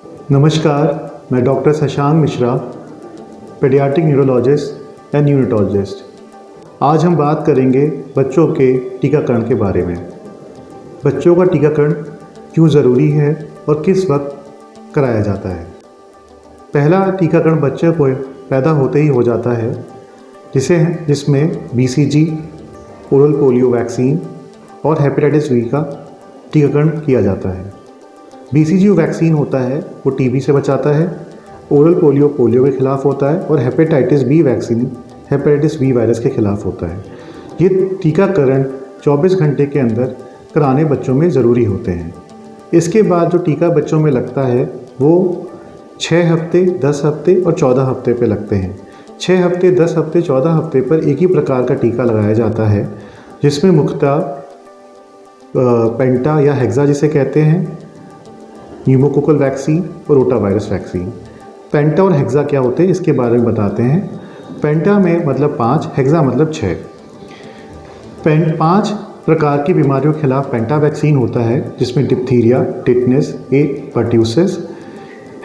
नमस्कार, मैं doctor Shashank Mishra, paediatric neurologist and neurotologist. आज हम बात करेंगे बच्चों के टीकाकरण के बारे में। बच्चों का टीकाकरण क्यों ज़रूरी है और किस वक्त कराया जाता है। पहला टीकाकरण बच्चे को पैदा होते ही हो जाता है, जिसमें BCG, ओरल पोलियो वैक्सीन और हेपेटाइटिस बी का टीकाकरण किया जाता है। BCG वैक्सीन होता है वो TB से बचाता है, ओरल पोलियो के खिलाफ होता है और hepatitis B vaccine hepatitis B virus के खिलाफ होता है। ये टीकाकरण 24 घंटे के अंदर कराने बच्चों में ज़रूरी होते हैं। इसके बाद जो टीका बच्चों में लगता है वो 6 हफ्ते, 10 हफ्ते और 14 हफ्ते पे लगते हैं। 6 हफ्ते, 10 हफ्ते, 14 हफ्ते पर एक ही प्रकार का टीका लगाया जाता है, जिसमें मुख्यतः पेंटा या हेक्सा जिसे कहते हैं, न्यूमोकोकल वैक्सीन और रोटा वायरस वैक्सीन। पेंटा और हेक्सा क्या होते हैं इसके बारे में बताते हैं। पेंटा में मतलब 5, हेक्सा मतलब 6। 5 प्रकार की बीमारियों के खिलाफ पेंटा वैक्सीन होता है, जिसमें diphtheria, tetanus, a pertussis,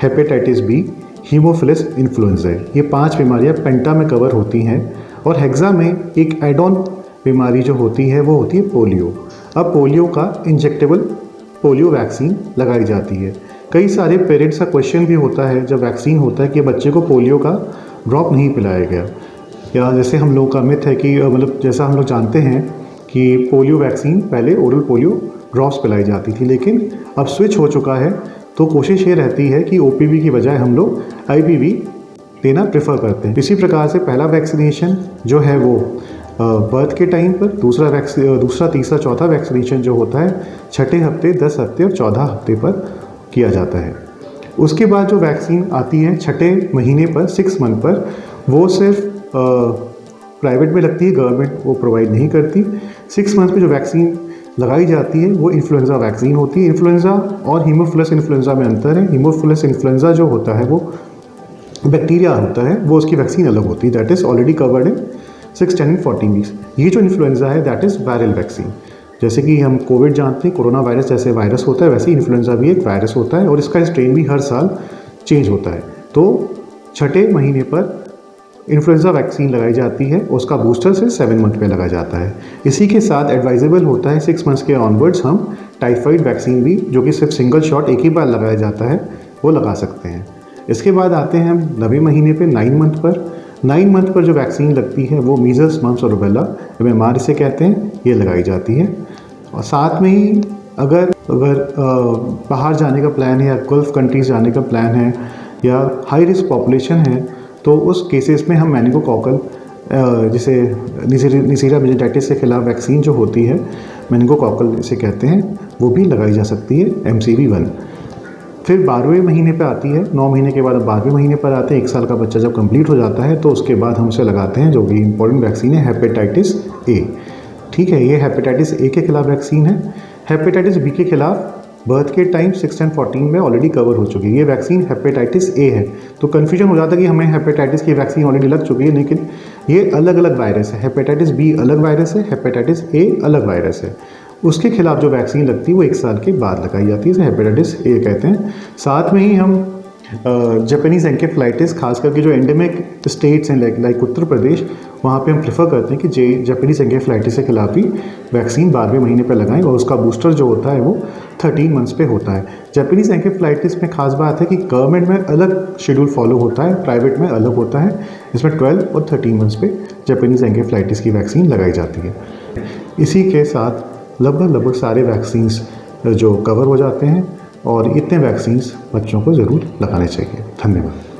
hepatitis B, haemophilus influenza. ये 5 बीमारियां पेंटा में कवर होती हैं। और हेक्सा में एक एड ऑन बीमारी जो होती है वो होती है पोलियो। अब पोलियो का इंजेक्टेबल पोलियो वैक्सीन लगाई जाती है। कई सारे पेरेंट्स का क्वेश्चन भी होता है जब वैक्सीन होता है कि बच्चे को पोलियो का ड्रॉप नहीं पिलाया गया, या जैसे हम लोगों का मिथ है कि मतलब जैसा हम लोग जानते हैं कि पोलियो वैक्सीन पहले ओरल पोलियो ड्रॉप्स पिलाई जाती थी, लेकिन अब स्विच हो चुका है। तो कोशिश ये रहती है कि OPV की बजाय हम लोग IPV देना प्रेफर करते हैं। इसी प्रकार से पहला वैक्सीनेशन जो है वो बर्थ के टाइम पर, दूसरा, तीसरा, चौथा वैक्सीनेशन जो होता है 6ठे हफ्ते, 10 हफ्ते और 14 हफ्ते पर किया जाता है। उसके बाद जो वैक्सीन आती है 6ठे महीने पर, 6 मंथ पर, वो सिर्फ प्राइवेट में लगती है, गवर्नमेंट वो प्रोवाइड नहीं करती। 6 मंथ पे जो वैक्सीन लगाई जाती है वो इन्फ्लुएंजा वैक्सीन होती है। इन्फ्लुएंजा और हीमोफिलस इन्फ्लुएंजा में अंतर है। हीमोफिलस इन्फ्लुएंजा जो होता है वो बैक्टीरिया होता है, वो उसकी वैक्सीन अलग होती है, that is already covered in 6, 10 and 14 weeks. ये जो इन्फ्लुएंजा है दैट इज़ वायरल वैक्सीन। जैसे कि हम कोविड जानते हैं, कोरोना वायरस जैसे वायरस होता है, वैसे ही इन्फ्लुएंजा भी एक वायरस होता है और इसका स्ट्रेन भी हर साल चेंज होता है। तो 6ठे महीने पर इन्फ्लुएंजा वैक्सीन लगाई जाती है, उसका बूस्टर से 7 मंथ पे लगा जाता है। इसी के साथ एडवाइजेबल होता है 6 मंथ्स के ऑनवर्ड्स हम टाइफाइड वैक्सीन भी, जो कि सिर्फ सिंगल शॉट एक ही बार लगाया जाता है, वो लगा सकते हैं। इसके बाद आते हैं हम 9वें महीने पे, 9 मंथ पर। 9 मंथ पर जो वैक्सीन लगती है वो मीजल्स, मम्प्स और रूबेला, MMR इसे कहते हैं, ये लगाई जाती है। और साथ में ही अगर बाहर जाने का प्लान है या गल्फ कंट्रीज़ जाने का प्लान है या हाई रिस्क पॉपुलेशन है, तो उस केसेस में हम मेनिंगोकॉकल, जिसे नीसेरिया मेनिंजाइटिस के खिलाफ वैक्सीन जो होती है, मेनिंगोकॉकल इसे कहते हैं, वो भी लगाई जा सकती है, MCV-1। फिर 12वें महीने पे आती है, 9 महीने के बाद 12वें महीने पर आते हैं। 1 साल का बच्चा जब कंप्लीट हो जाता है तो उसके बाद हम उसे लगाते हैं जो भी इंपॉर्टेंट वैक्सीन है, हेपेटाइटिस A। ठीक है, ये हेपेटाइटिस A के खिलाफ वैक्सीन है। हेपेटाइटिस B के खिलाफ बर्थ के टाइम 6 एंड 14 में ऑलरेडी कवर हो चुकी है। ये वैक्सीन हेपेटाइटिस A है। तो कन्फ्यूजन हो जाता है कि हमें हेपेटाइटिस की वैक्सीन ऑलरेडी लग चुकी है, लेकिन ये अलग अलग वायरस है। हेपेटाइटिस B अलग वायरस है, हेपेटाइटिस A अलग वायरस है। उसके खिलाफ जो वैक्सीन लगती है वो 1 साल के बाद लगाई जाती है, इसे हेपेटाइटिस A कहते हैं। साथ में ही हम जापानीज़ एन्केफेलाइटिस, खास करके जो एंडेमिक स्टेट्स हैं लाइक उत्तर प्रदेश, वहाँ पे हम प्रेफर करते हैं कि जापानीज़ एन्केफेलाइटिस के खिलाफ भी वैक्सीन 12वें महीने पर लगाएं और उसका बूस्टर जो होता है वो 13 मंथ्स पे होता है। जापानीज़ एन्केफेलाइटिस में खास बात है कि गवर्नमेंट में अलग शेड्यूल फॉलो होता है, प्राइवेट में अलग होता है। इसमें 12 और 13 मंथ्स पे जापानीज़ एन्केफेलाइटिस की वैक्सीन लगाई जाती है। इसी के साथ लगभग सारे वैक्सीन्स जो कवर हो जाते हैं और इतने वैक्सीन्स बच्चों को ज़रूर लगाने चाहिए। धन्यवाद।